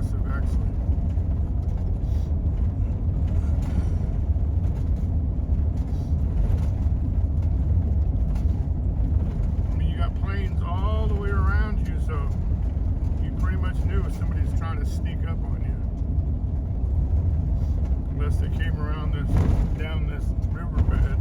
impressive, actually. I mean, you got planes all the way around you, so you pretty much knew if somebody's trying to sneak up on you. Unless they came around down this riverbed.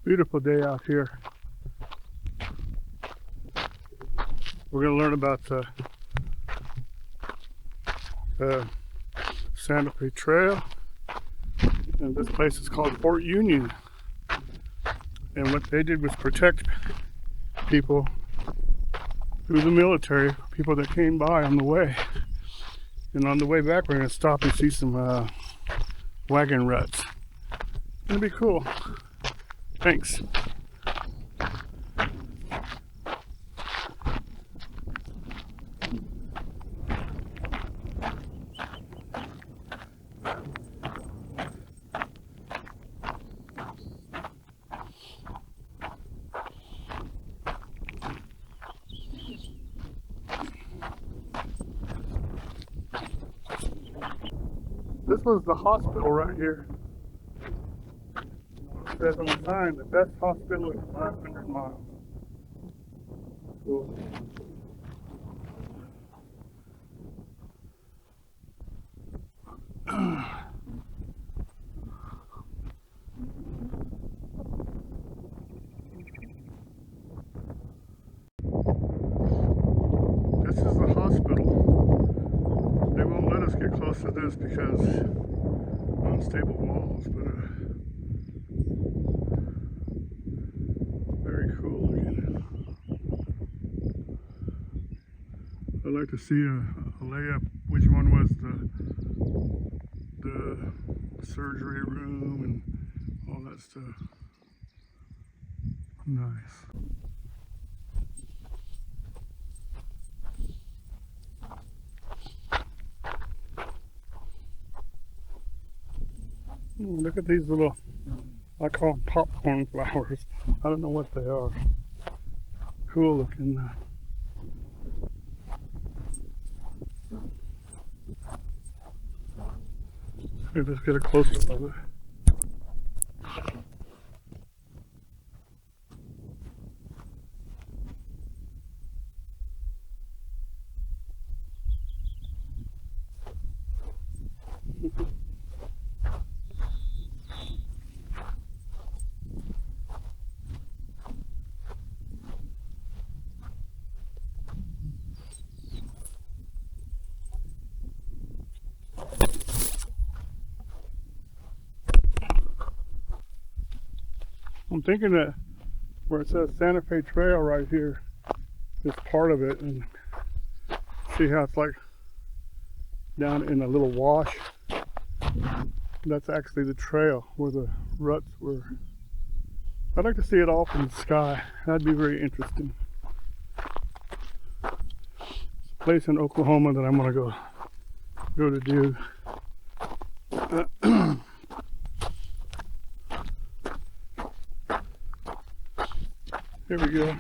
Beautiful day out here. We're going to learn about the Santa Fe Trail. And this place is called Fort Union. And what they did was protect people through the military, people that came by on the way. And on the way back, we're going to stop and see some wagon ruts. It'll be cool. Thanks. This was the hospital right here. It says on the sign, the best hospital in 500 miles. Cool. This is the hospital. They won't let us get close to this because unstable walls, but very cool looking. I'd like to see a layup. Which one was the surgery room and all that stuff. Nice. Look at these little, I call them popcorn flowers. I don't know what they are. Cool looking. Let's get a close-up of it. I'm thinking that where it says Santa Fe Trail right here, this part of it and see how it's like down in a little wash. That's actually the trail where the ruts were. I'd like to see it all from the sky. That'd be very interesting. It's a place in Oklahoma that I'm gonna go to do. Here we go.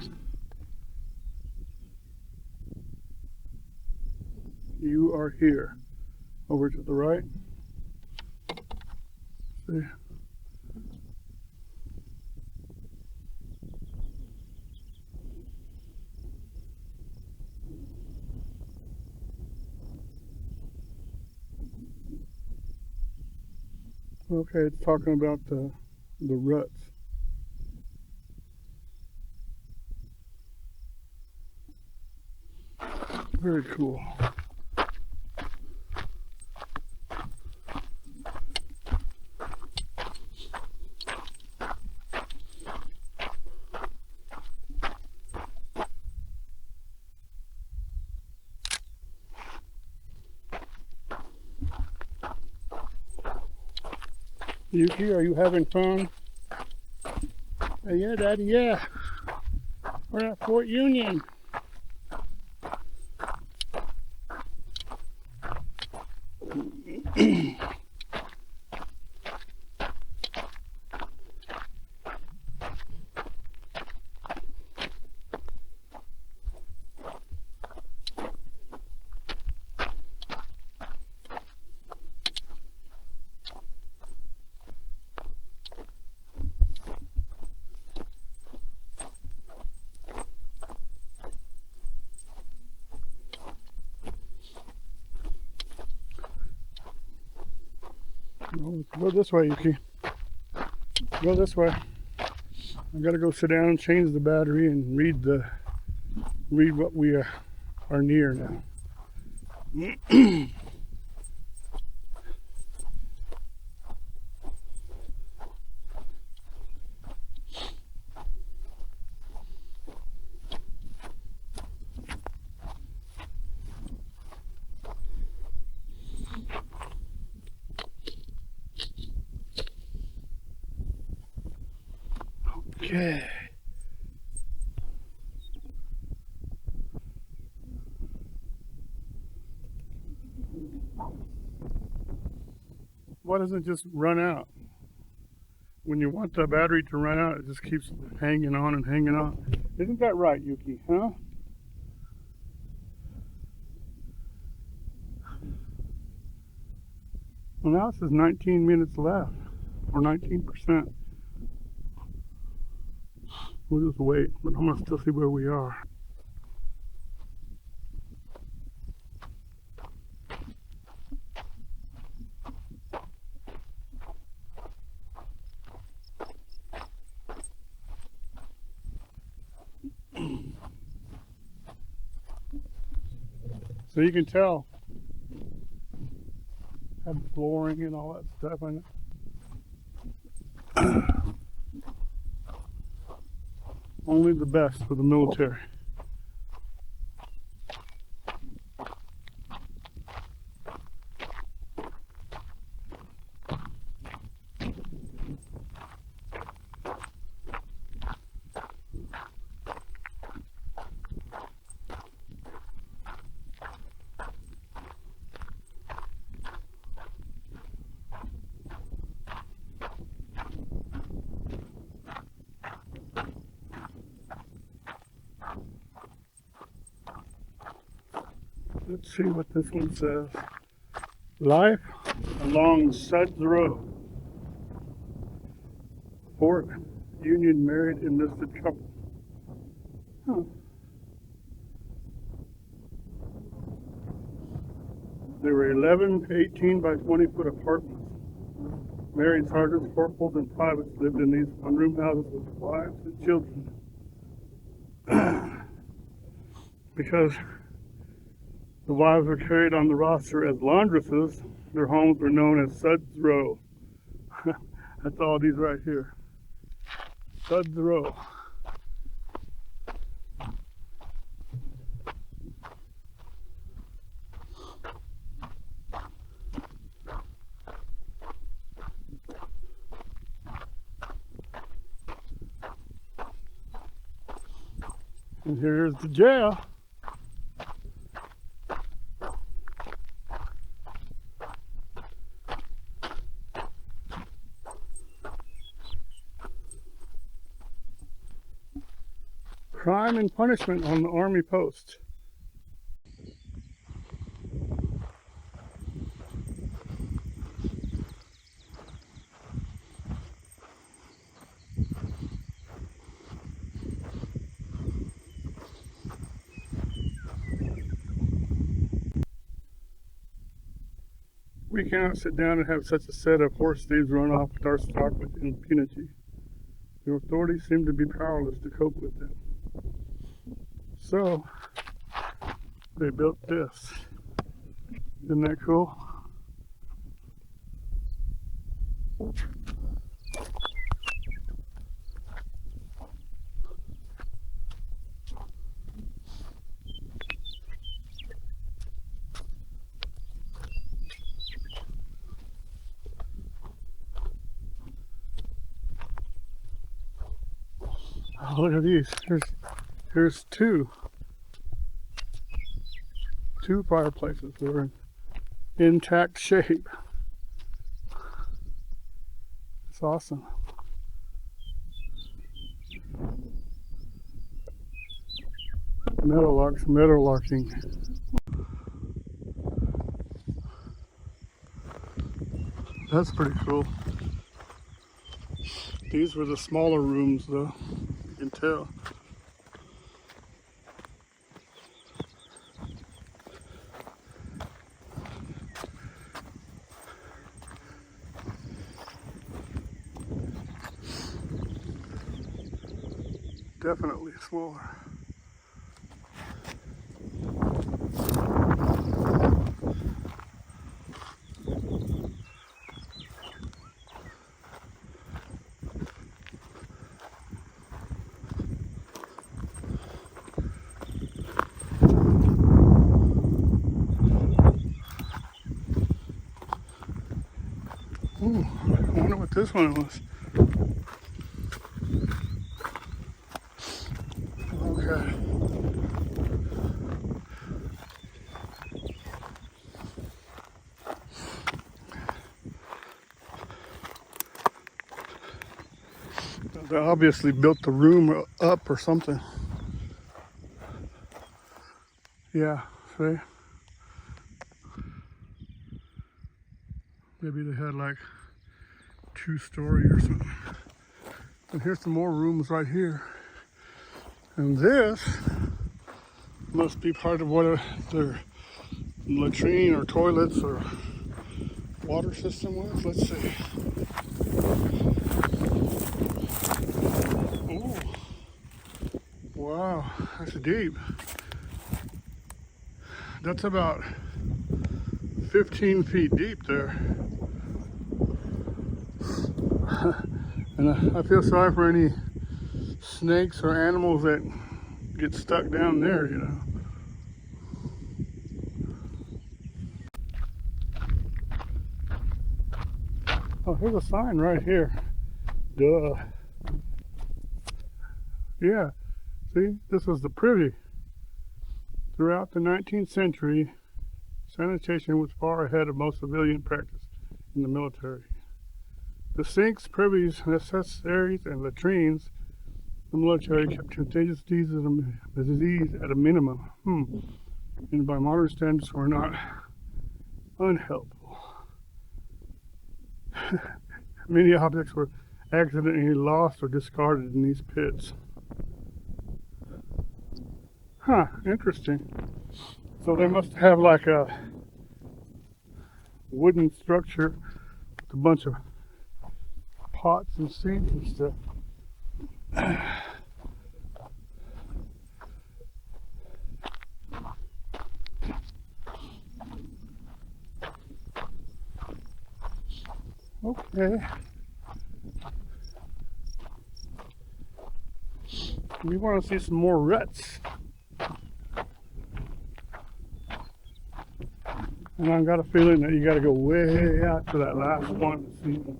You are here. Over to the right. See. Okay, it's talking about the ruts. Very cool. Yuki, are you having fun? Yeah, Daddy, yeah. We're at Fort Union. Go this way, Yuki. Go this way. I gotta go sit down and change the battery and read what we are near now. Okay. Why doesn't it just run out? When you want the battery to run out, it just keeps hanging on and hanging on. Isn't that right, Yuki, huh? Well, now it says 19 minutes left, or 19%. We'll just wait, but I'm gonna still see where we are. So you can tell, had flooring and all that stuff in it. Only the best for the military. Let's see what this one says. Life along Suds Road. Fort Union married enlisted couple. Huh. There were 11 18 by 20 foot apartments. Married sergeants, corporals, and privates lived in these one-room houses with wives and children. Because the wives were carried on the roster as laundresses, their homes were known as Suds Row. That's all these right here. Suds Row. And here's the jail. Crime and punishment on the army post. We cannot sit down and have such a set of horse thieves run off with our stock with impunity. The authorities seem to be powerless to cope with them. So, they built this. Isn't that cool? Oh, look at these. Here's two fireplaces that are in intact shape. It's awesome. Meadowlarking. That's pretty cool. These were the smaller rooms though, you can tell. Definitely smaller. Ooh, I wonder what this one was. Okay. They obviously built the room up or something. Yeah, see? Maybe they had like 2-story or something. And here's some more rooms right here. And this must be part of what their latrine or toilets or water system was. Let's see. Ooh. Wow, that's deep. That's about 15 feet deep there. And I feel sorry for any snakes or animals that get stuck down there, you know. Oh, here's a sign right here. Duh. Yeah, see, this was the privy. Throughout the 19th century, sanitation was far ahead of most civilian practice in the military. The sinks, privies, necessaries, and latrines, the military kept contagious disease at a minimum, and by modern standards were not unhelpful. Many objects were accidentally lost or discarded in these pits. Huh, interesting. So they must have like a wooden structure with a bunch of pots and sinks and stuff. Okay. We want to see some more ruts. And I've got a feeling that you got to go way out to that last one to see them.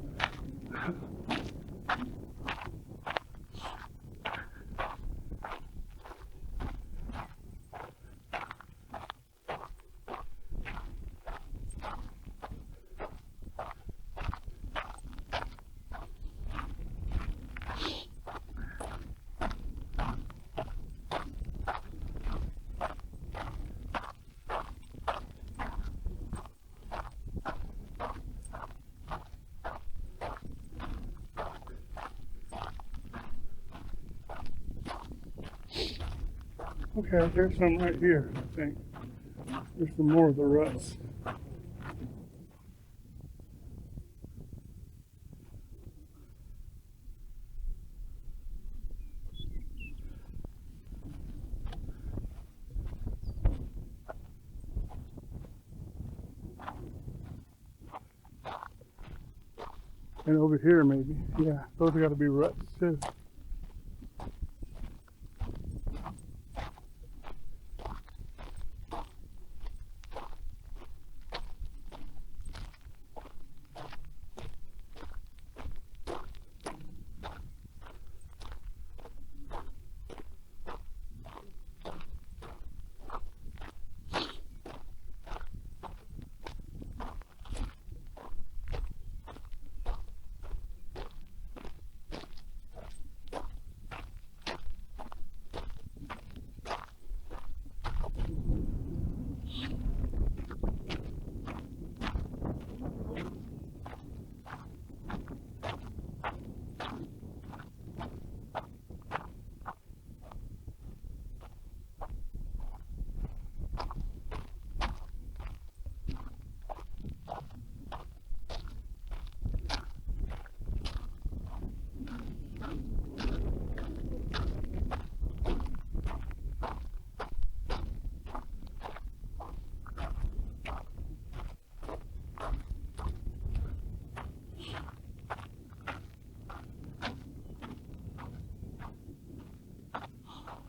Okay, there's some right here, I think. There's some more of the ruts. And over here maybe. Yeah, those have got to be ruts too.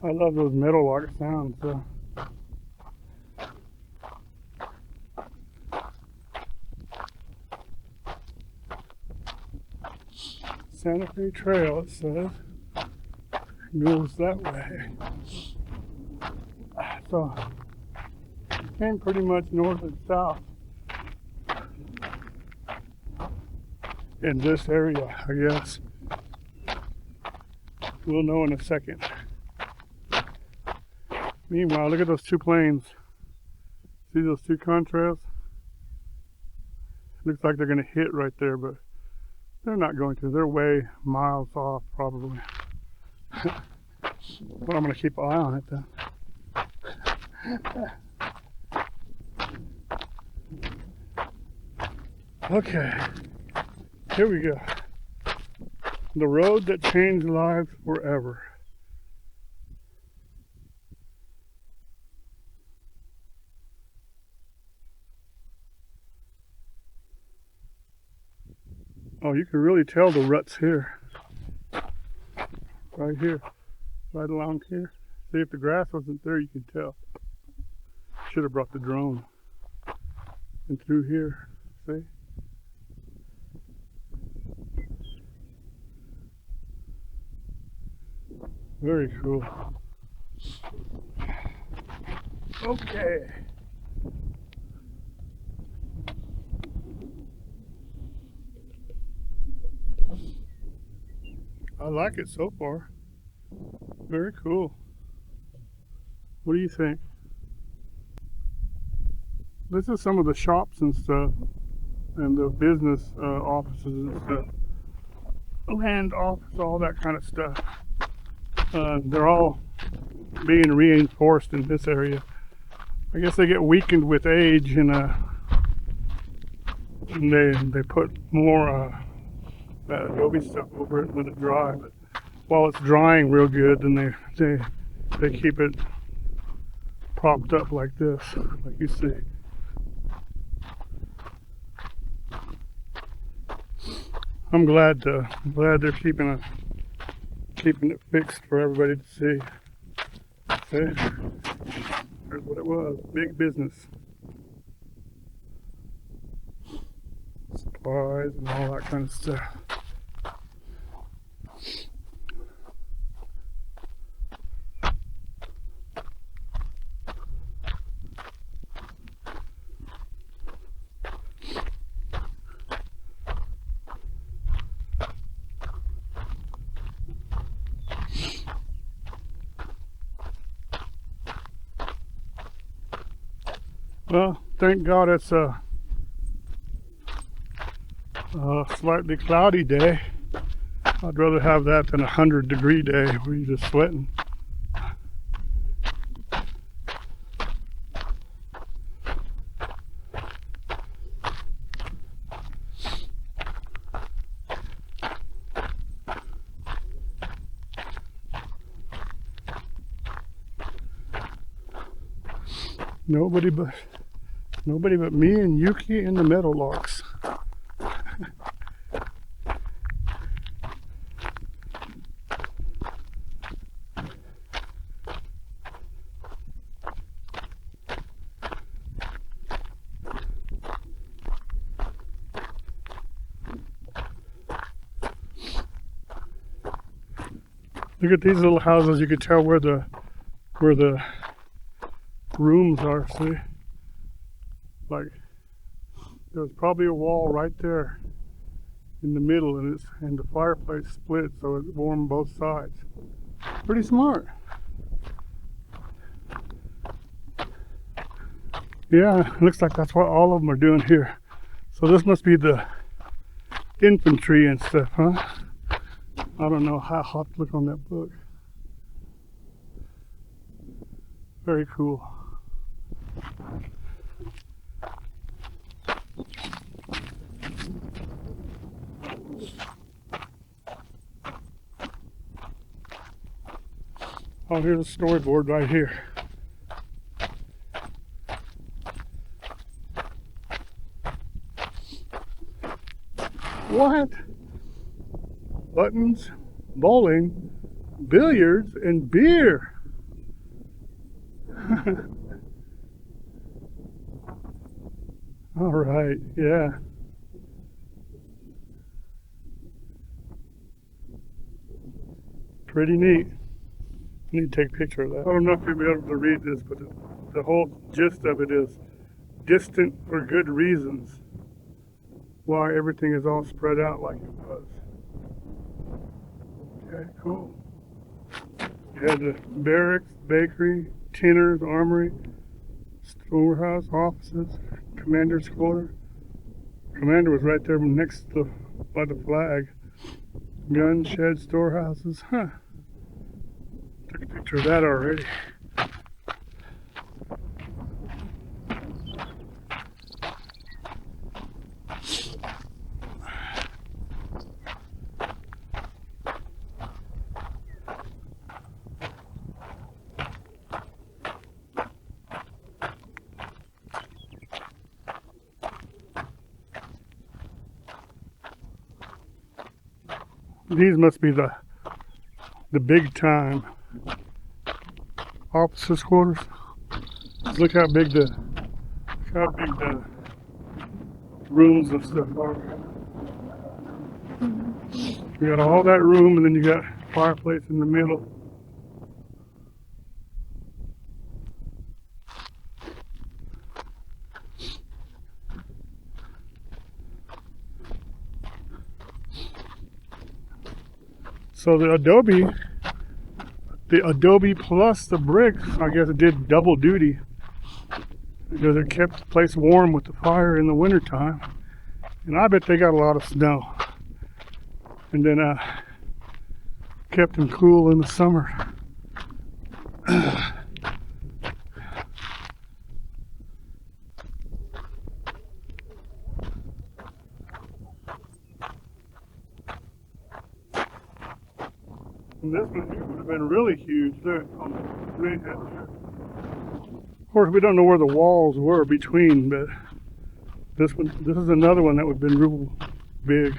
I love those metal lock sounds. Santa Fe Trail, it says, goes that way. So, came pretty much north and south in this area, I guess. We'll know in a second. Meanwhile, look at those two planes. See those two contrails? Looks like they're going to hit right there, but they're not going to. They're way miles off, probably. But I'm going to keep an eye on it, then. Okay, here we go. The road that changed lives forever. Oh, you can really tell the ruts here. Right here. Right along here. See, if the grass wasn't there, you can tell. Should have brought the drone. And through here. See? Very cool. Okay. I like it so far. Very cool. What do you think? This is some of the shops and stuff, and the business offices and stuff. Land office, all that kind of stuff. They're all being reinforced in this area. I guess they get weakened with age, and they put more adobe stuff over it when it dries. But while it's drying real good, then they keep it propped up like this, like you see. I'm glad they're keeping it fixed for everybody to see. See? Here's what it was. Big business. Supplies and all that kind of stuff. Well, thank God it's a slightly cloudy day. I'd rather have that than a 100-degree day where you're just sweating. Nobody but me and Yuki and the meadowlarks. Look at these little houses. You could tell where the rooms are. See, like there's probably a wall right there in the middle, and the fireplace split so it warmed both sides. Pretty smart. Yeah, looks like that's what all of them are doing here. So this must be the infantry and stuff, huh? I don't know. I'll have to look on that book. Very cool. Oh, here's a storyboard right here. What? Buttons, bowling, billiards, and beer. All right, yeah. Pretty neat. I need to take a picture of that. I don't know if you'll be able to read this, but the whole gist of it is distant for good reasons. Why everything is all spread out like it was. Okay, cool. You had the barracks, bakery, tinners, armory, storehouse, offices, commander's quarter. Commander was right there next to by the flag. Gun shed, storehouses. Huh. Took a picture of that already. These must be the big time officers' quarters. Look how big the rooms and stuff are. You got all that room, and then you got fireplace in the middle. So the Adobe plus the bricks, I guess it did double duty because it kept the place warm with the fire in the wintertime. And I bet they got a lot of snow. And then kept them cool in the summer. And this one here would have been really huge there on the ridge out there. Of course, we don't know where the walls were between, but this is another one that would have been real big.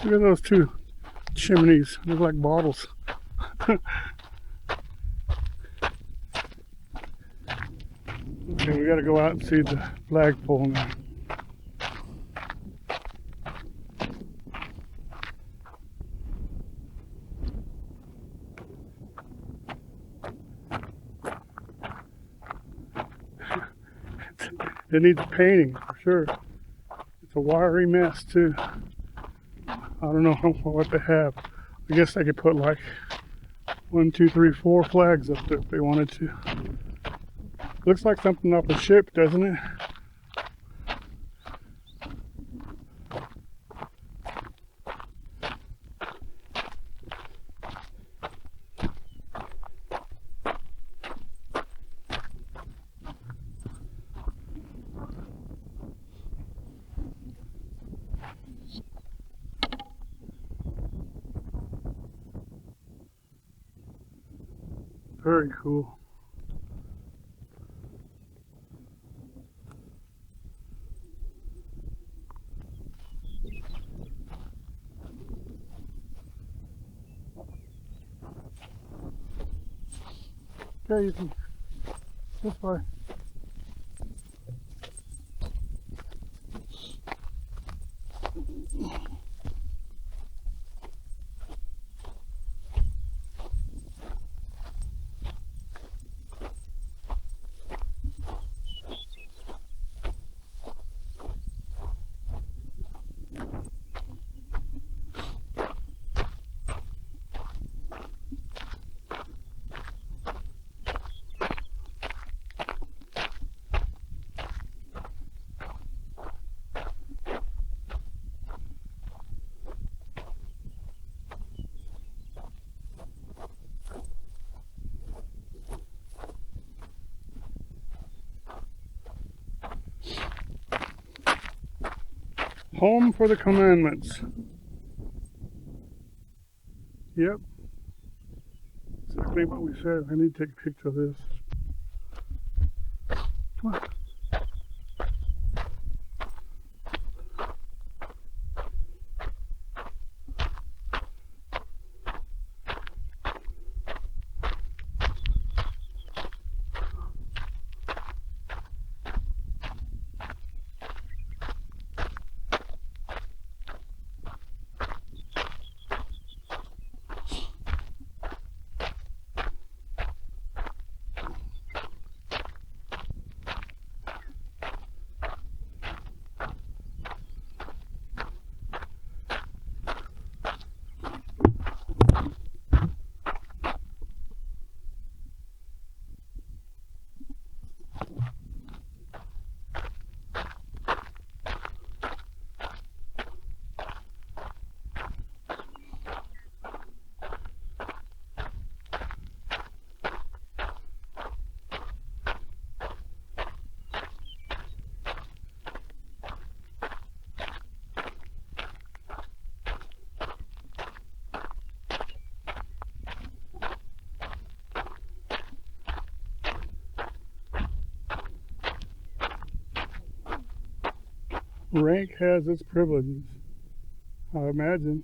Look at those two chimneys. They look like bottles. Okay, we gotta go out and see the flagpole now. It needs painting for sure. It's a wiry mess too. I don't know what they have. I guess they could put like 1, 2, 3, 4 flags up there if they wanted to. Looks like something off a ship, doesn't it? Very cool. Okay, you can this way. Home for the commandments. Yep. Exactly what we said. I need to take a picture of this. Come on. Rank has its privileges, I imagine.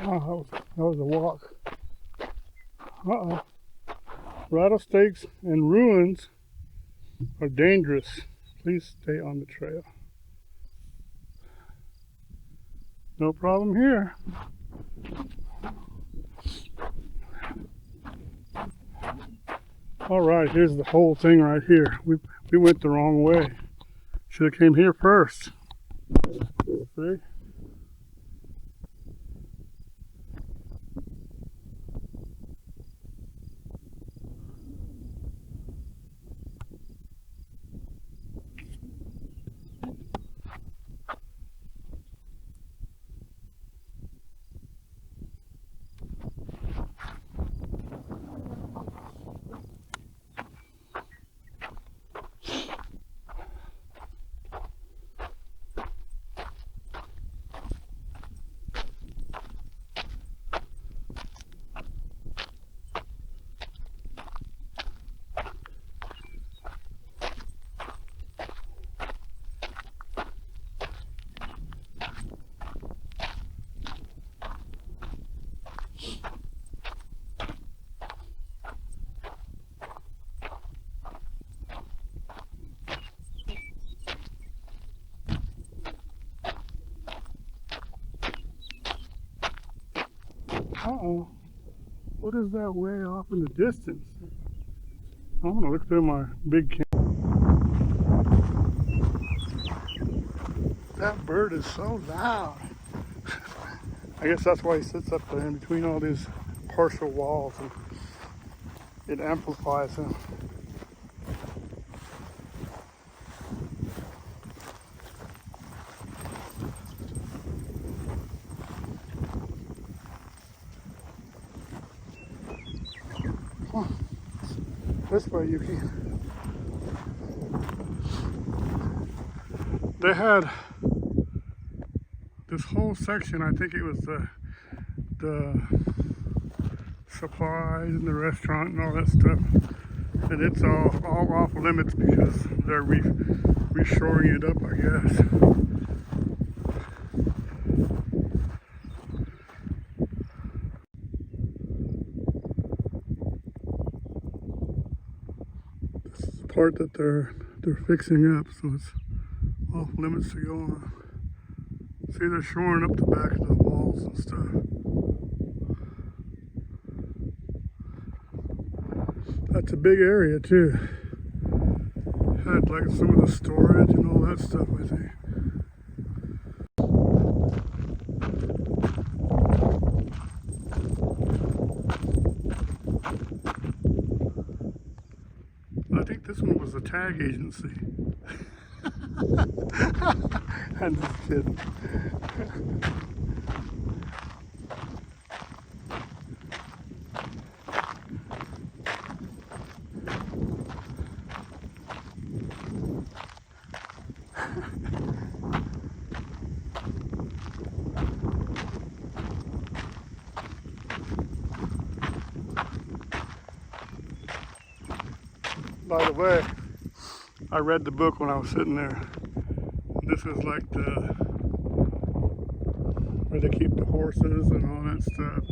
Oh, that was a walk. Uh-oh. Rattlesnakes and ruins are dangerous. Please stay on the trail. No problem here. All right, here's the whole thing right here. We went the wrong way. Should have came here first. See? Uh-oh. What is that way off in the distance? I'm gonna look through my big camera. That bird is so loud. I guess that's why he sits up there in between all these partial walls, and it amplifies him. Huh. This way, Yuki. They had this whole section. I think it was the supplies and the restaurant and all that stuff, and it's all off limits because they're reshoring it up, I guess. This is the part that they're fixing up, so it's off limits to go on. See, they're shoring up the back of the walls and stuff. That's a big area too. Had like some of the storage and all that stuff, I think. I think this one was a tag agency. I'm just kidding. By the way, I read the book when I was sitting there. This is like where they keep the horses and all that stuff,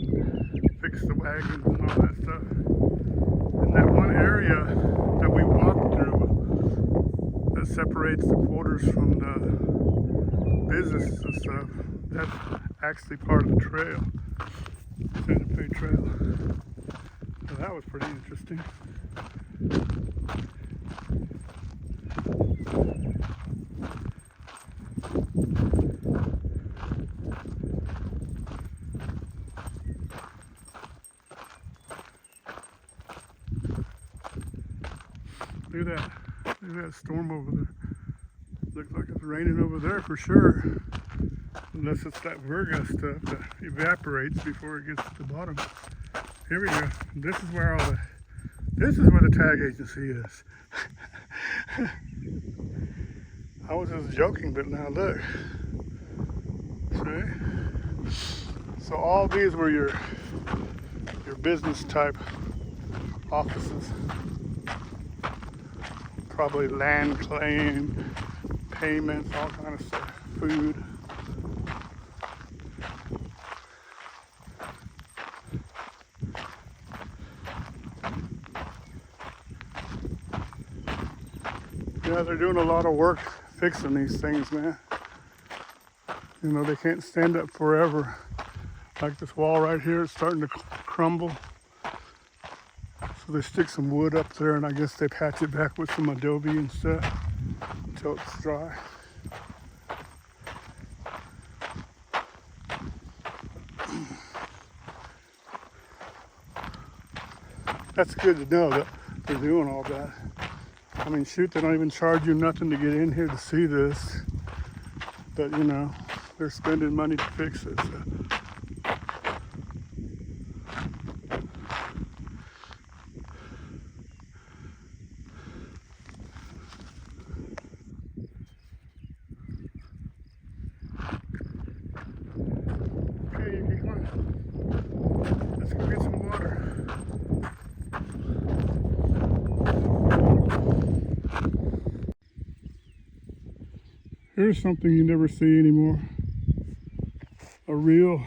fix the wagons and all that stuff. And that one area that we walked through that separates the quarters from the businesses and stuff, that's actually part of the trail, Santa Fe Trail. So that was pretty interesting. Look at that storm over there. Looks like it's raining over there for sure. Unless it's that Virga stuff that evaporates before it gets to the bottom. Here we go. This is where the tag agency is. I was just joking, but now look. See? So all these were your business type offices. Probably land claim, payments, all kind of stuff, food. Yeah, they're doing a lot of work fixing these things, man. You know, they can't stand up forever. Like this wall right here is starting to crumble. So they stick some wood up there, and I guess they patch it back with some adobe and stuff until it's dry. That's good to know that they're doing all that. I mean, shoot, they don't even charge you nothing to get in here to see this. But, you know, they're spending money to fix it. So. Okay, Yuki, come on. Let's go get some water. Here's something you never see anymore. A real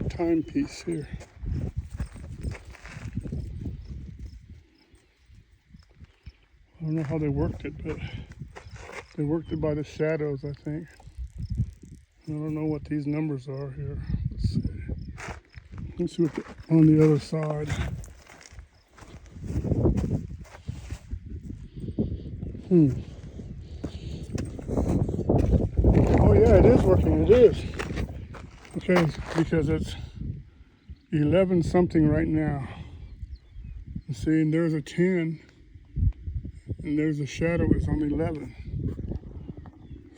timepiece here. I don't know how they worked it, but they worked it by the shadows, I think. I don't know what these numbers are here. Let's see. Let's see what on the other side. Oh yeah, it is working. It is. Okay, because it's 11 something right now. You see, and there's a 10, and there's a shadow. It's on 11.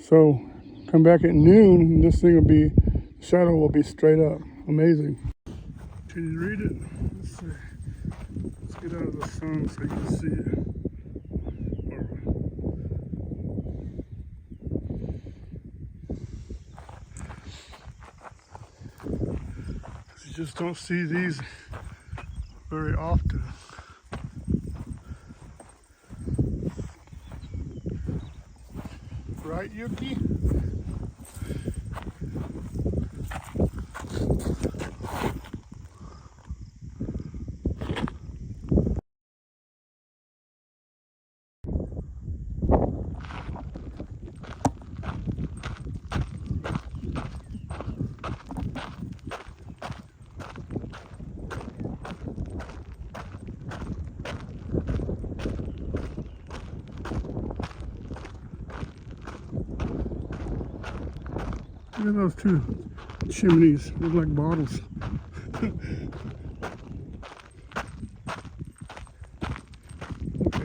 So come back at noon, and this thing will be, the shadow will be straight up. Amazing. Can you read it? Let's see. Let's get out of the sun so you can see it. You just don't see these very often. Right, Yuki? Look at those two chimneys. Look like bottles. Okay,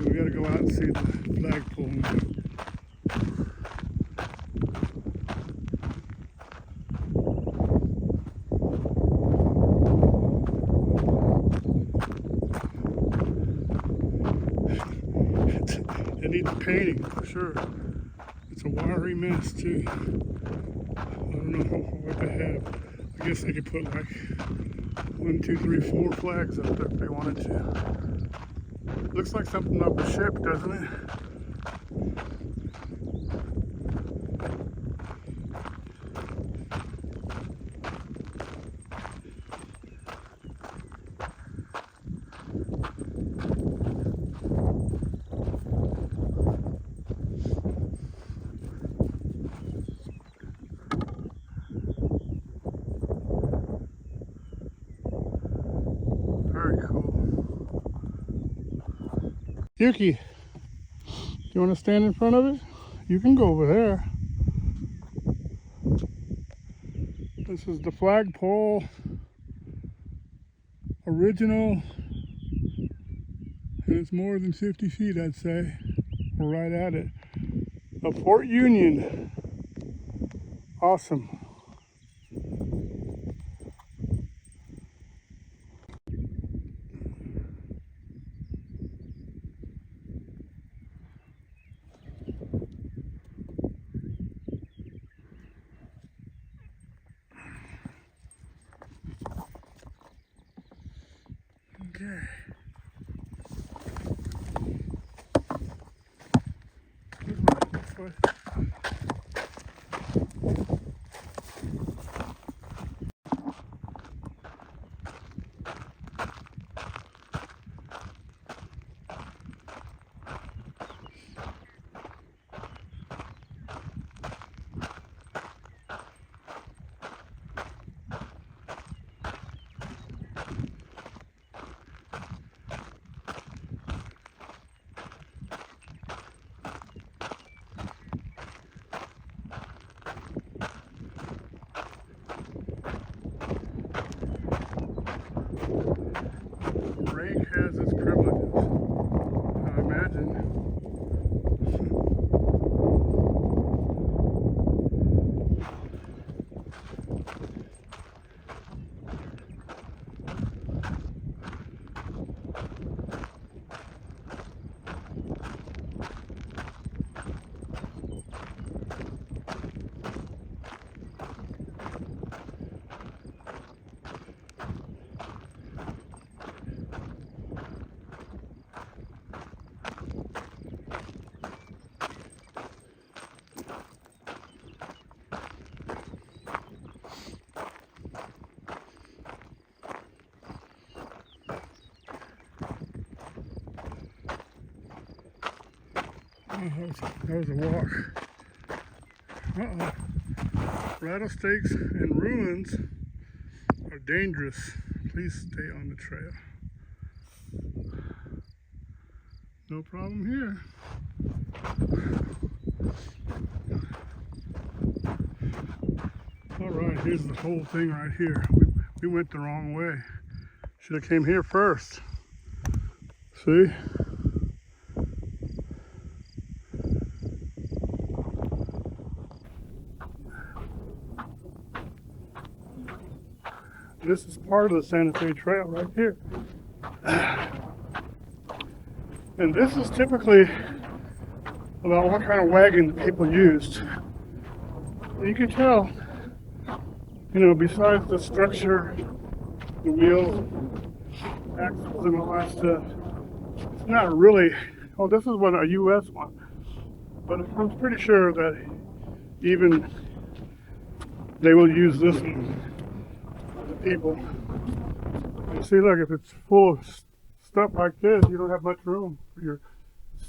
we gotta go out and see the flagpole now. It needs painting for sure. It's a wiry mess too. I don't know what they have. I guess they could put like 1, 2, 3, 4 flags up there if they wanted to. Looks like something off the ship, doesn't it? Very cool. Yuki, you want to stand in front of it? You can go over there. This is the flagpole, original, and it's more than 50 feet, I'd say. We're right at it. Of Fort Union. Awesome. Okay. This way. Rank has its privileges, I imagine. Oh, that was a walk. Uh-oh. Rattlesnakes and ruins are dangerous. Please stay on the trail. No problem here. All right, here's the whole thing right here. We went the wrong way. Should have came here first. See? This is part of the Santa Fe Trail right here. And this is typically about what kind of wagon people used. You can tell, you know, besides the structure, the wheels, axles, and all that stuff, it's not really, oh, this is what a US one. But I'm pretty sure that even they will use this one for the people. You see, look, if it's full of stuff like this, you don't have much room for your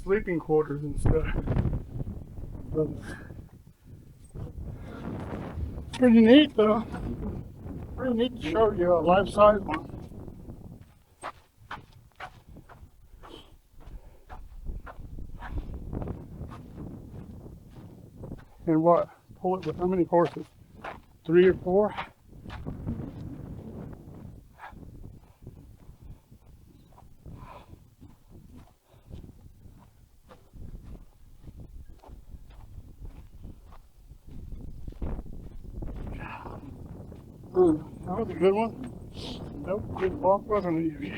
sleeping quarters and stuff. But it's pretty neat, though. Pretty neat to show you a life-size one. And what? Pull it with how many horses? 3 or 4? That was a good one. That was a good walk, wasn't it?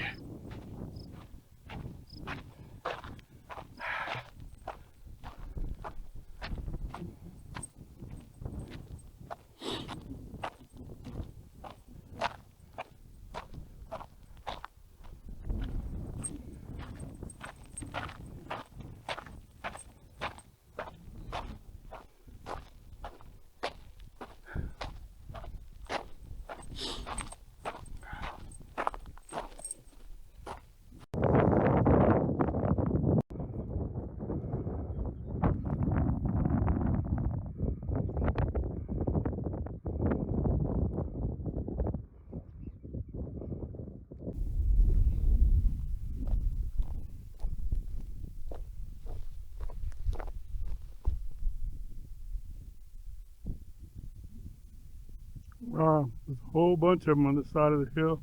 There's a whole bunch of them on the side of the hill.